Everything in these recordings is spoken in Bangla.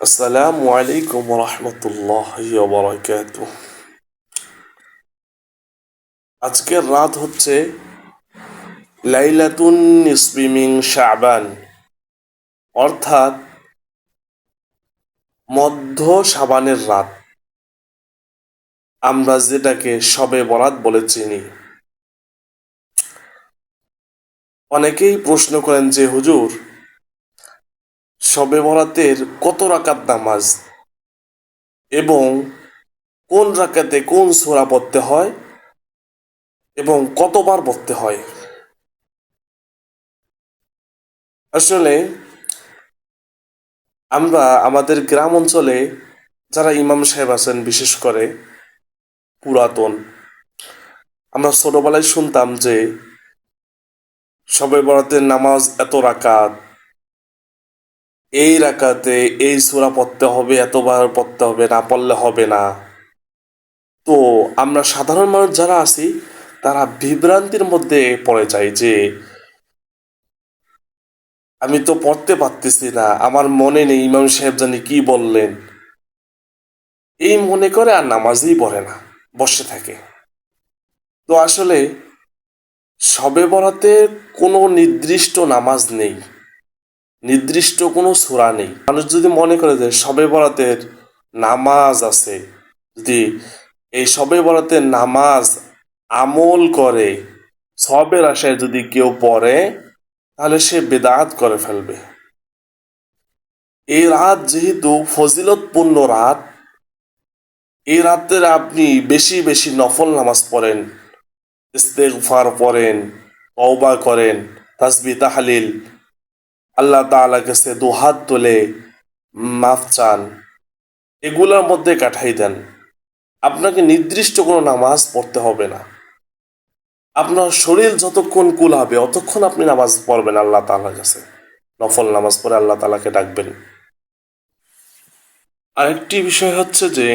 আসসালামু আলাইকুম রহমতুল্লাহি ওয়া বারাকাতুহু। আজকের রাত হচ্ছে লাইলাতুন নিসফি মিন শাবান, অর্থাৎ মধ্য শাবানের রাত। আমরা যেটাকে শবে বরাত বলে চিনি। অনেকেই প্রশ্ন করেন যে হুজুর, শবে বরাতের কত রাকাত নামাজ এবং কোন রাকাতে কোন সূরা পড়তে হয় এবং কতবার পড়তে হয়। আসলে আমরা আমাদের গ্রাম অঞ্চলে যারা ইমাম সাহেব আছেন, বিশেষ করে পুরাতন, আমরা ছোটবেলায় শুনতাম যে শবে বরাতের নামাজ এত রাকাত, এই রাকাতে এই সূরা পড়তে হবে, এতবার পড়তে হবে, না পড়লে হবে না। তো আমরা সাধারণ মানুষ যারা আছি তারা বিভ্রান্তির মধ্যে পড়ে যায় যে আমি তো পড়তে পারতেছি না, আমার মনে নেই ইমাম সাহেব জানি কি বললেন, এই মনে করে আর নামাজই পড়ে না, বসে থাকে। তো আসলে শবে বরাতে কোনো নির্দিষ্ট নামাজ নেই, নির্দিষ্ট কোনো সূরা নেই। মানুষ যদি মনে করে যে শবে বরাতের নামাজ আছে, যদি এই শবে বরাতের নামাজ আমল করে সবের আশায় যদি কেউ পড়ে, তাহলে সে বেদাত করে ফেলবে। এই রাত যেহেতু ফজিলতপূর্ণ রাত, এই রাতের আপনি বেশি বেশি নফল নামাজ পড়েন, ইস্তেগফার পড়েন, তওবা করেন, তাসবিহ তাহলিল, আল্লাহ তাআলার কাছে দুহাত তুলে মাফ চান, এগুলোর মধ্যে কাটাই দেন। আপনাকে নির্দিষ্ট কোনো নামাজ পড়তে হবে না। আপনার শরীর যতক্ষণ কুলাবে অতক্ষণ আপনি নামাজ পড়বেন আল্লাহ তাআলার কাছে, নফল নামাজ পড়ে আল্লাহ তাআলাকে ডাকবেন। আরেকটি বিষয় হচ্ছে যে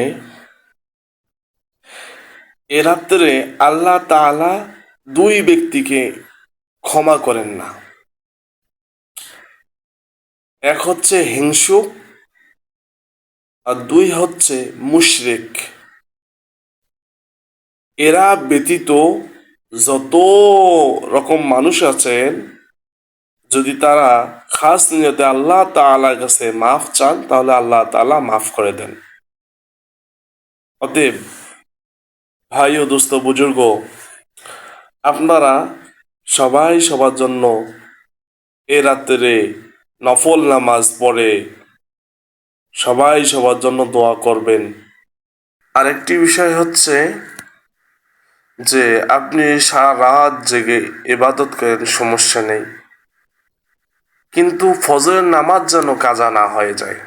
এ রাত্রে আল্লাহ তাআলা দুই ব্যক্তিকে ক্ষমা করেন না। এক হচ্ছে হিংসুক, আর দুই হচ্ছে মুশরিক। এরা ব্যতীত যত রকম মানুষ আছেন, যদি তারা খাস নিয়তে আল্লাহ তাআলার কাছে মাফ চান, তাহলে আল্লাহ তাআলা মাফ করে দেন। অতএব ভাই ও দোস্ত বুজুর্গ, আপনারা সবাই সবার জন্য এ রাত্রে নফল নামাজ পড়ে সবাই সবার জন্য দোয়া করবেন। আরেকটি বিষয় হচ্ছে যে আপনি সারা রাত জেগে ইবাদত করেন, সমস্যা নেই, কিন্তু ফজরের নামাজ যেন কাজা না হয়ে যায়।